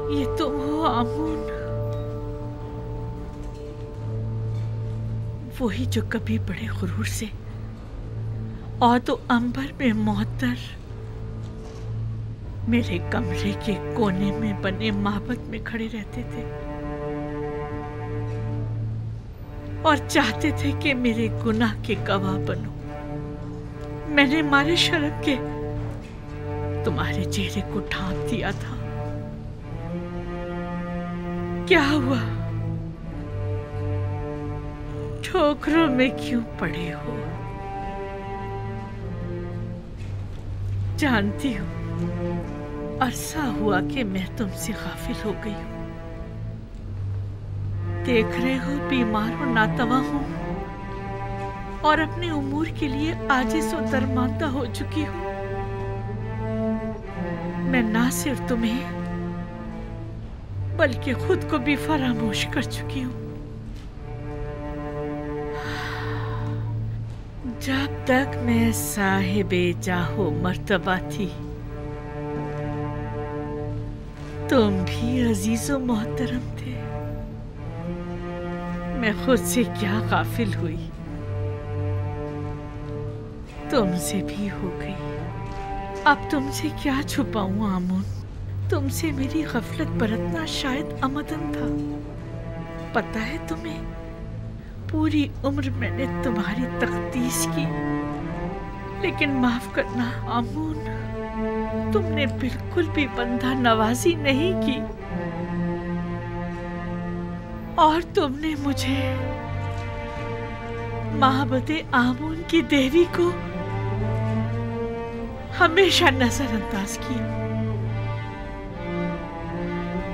ये तुम हो आमून? वही जो कभी बड़े गुरूर से और तो अंबर में मोहतर मेरे कमरे के कोने में बने माबद में खड़े रहते थे और चाहते थे कि मेरे गुनाह के गवाह बनो। मैंने मारे शर्म के तुम्हारे चेहरे को ढांप दिया था। क्या हुआ? ठोकरों में क्यों पड़े हो? जानती हूँ अरसा हुआ कि मैं तुमसे गाफिल हो गई हूँ। देख रहे हो बीमार और नातवा हूँ और अपने उमूर के लिए आजिज़ और दरमांदा हो चुकी हूँ। मैं ना सिर्फ तुम्हें बल्कि खुद को भी फरामोश कर चुकी हूँ। जब तक मैं साहिबे जाहो मर्तबा थी तुम भी अजीज़ो मोहतरम थे। मैं खुद से क्या गाफिल हुई, तुमसे भी हो गई। अब तुमसे क्या छुपाऊं आमून? तुमसे मेरी गफलत बरतना शायद अमदन था। पता है तुम्हें, पूरी उम्र मैंने तुम्हारी तख्तीस की, लेकिन माफ करना आमून, तुमने बिल्कुल भी बंदा नवाजी नहीं की और तुमने मुझे माहबते आमून की देवी को हमेशा नजरअंदाज किया।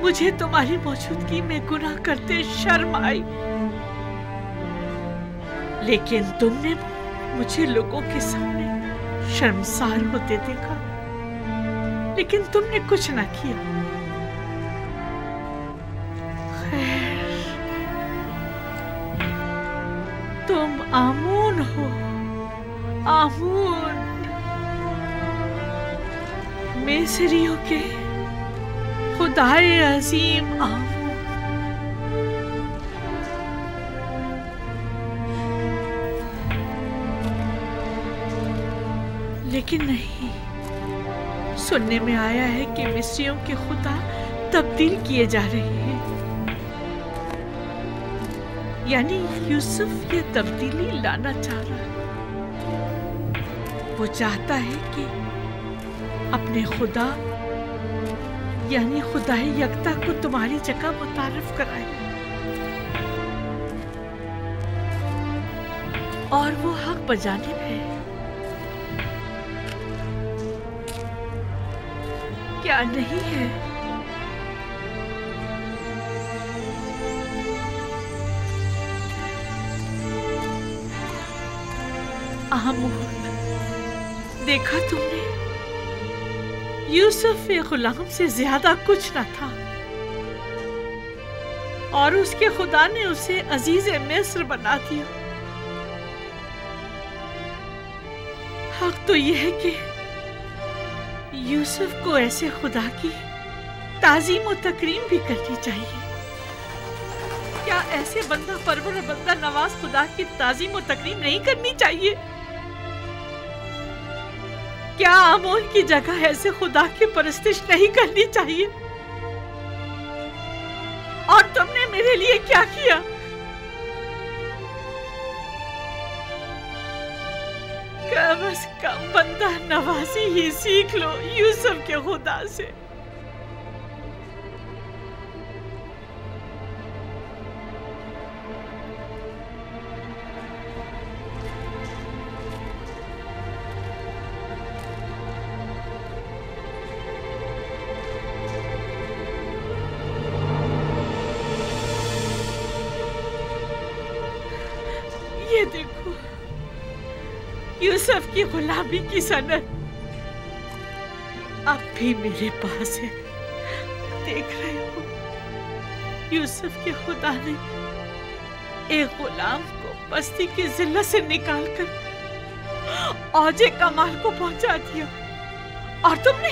मुझे तुम्हारी मौजूदगी में गुनाह करते शर्म आई, लेकिन तुमने मुझे लोगों के सामने शर्मसार होते देखा, लेकिन तुमने कुछ ना किया। खैर, तुम आमून हो, आमून, मिस्रियों के खुदाए अजीम आमून। लेकिन नहीं, सुनने में आया है कि मिस्रियों के खुदा तब्दील किए जा रहे हैं। यानी यूसुफ ये तब्दीली लाना चाह रहा है। वो चाहता है कि अपने खुदा यानी खुदाई यकता को तुम्हारी जगह मुतारिफ कराए, और वो हक बजानिब है। क्या नहीं है? आमून, देखा तुमने, यूसुफ एक गुलाम से ज्यादा कुछ न था और उसके खुदा ने उसे अजीज मिस्र बना दिया। हक तो यह है कि यूसुफ को ऐसे खुदा की ताजीम और तकरीम भी करनी चाहिए। क्या ऐसे बंदा परवर और बंदा नवाज खुदा की ताजीम और तकरीम नहीं करनी चाहिए? क्या आमून की जगह ऐसे खुदा की परस्तिश नहीं करनी चाहिए? और तुमने मेरे लिए क्या किया? कम से कम बंदा नवाजी ही सीख लो यूसुफ के खुदा से। यूसुफ की गुलामी की सनद अब भी मेरे पास है। देख रहे हो, यूसुफ के खुदा ने एक गुलाम को बस्ती की जिल्लत से निकालकर औजे कमाल को पहुंचा दिया, और तुमने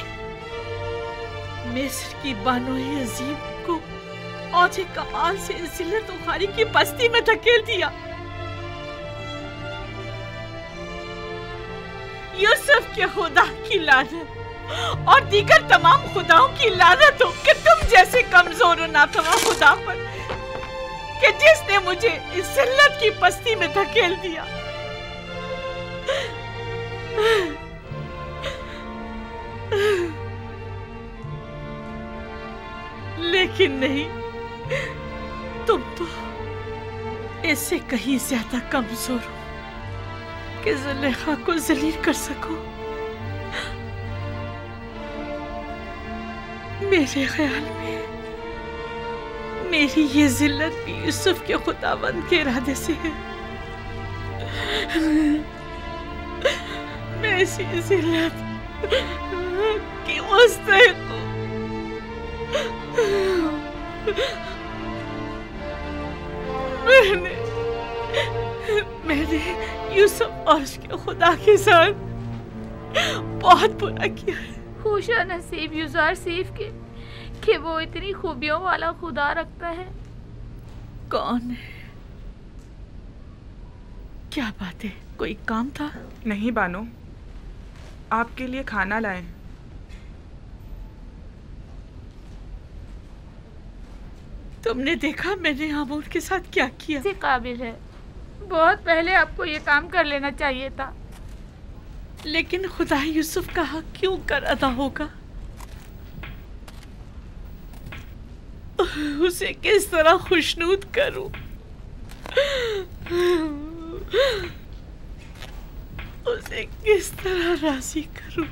मिस्र की बानो-ए अजीम को औजे कमाल से जिल्लत उखारी की बस्ती में धकेल दिया। यूसुफ के खुदा की लानत और दीगर तमाम खुदाओं की लानत हो कि तुम जैसे कमजोर और नातवा खुदा पर, कि जिसने मुझे इस जिल्लत की बस्ती में धकेल दिया। लेकिन नहीं, तुम तो इससे कहीं ज्यादा कमजोर हो कि जुलेखा को जलील कर सको। मेरे ख्याल में मेरी ये जिल्लत भी यूसुफ के खुदावंद के इरादे से है। मैं इसी जिल्लत की मुस्तहिक हूँ। मैंने यूसुफ और उसके खुदा के साथ बहुत बुरा किया है। खुशा नसीब यूज़र सीफ के कि वो इतनी खूबियों वाला खुदा रखता है। कौन है? क्या बात है, कोई काम था? नहीं बानो, आपके लिए खाना लाए। तुमने देखा मैंने आमूर के साथ क्या किया? से काबिल है, बहुत पहले आपको ये काम कर लेना चाहिए था। लेकिन खुदा यूसुफ का हक क्यों कर अदा होगा? उसे किस तरह खुशनूद करूं? उसे किस तरह राजी करूं?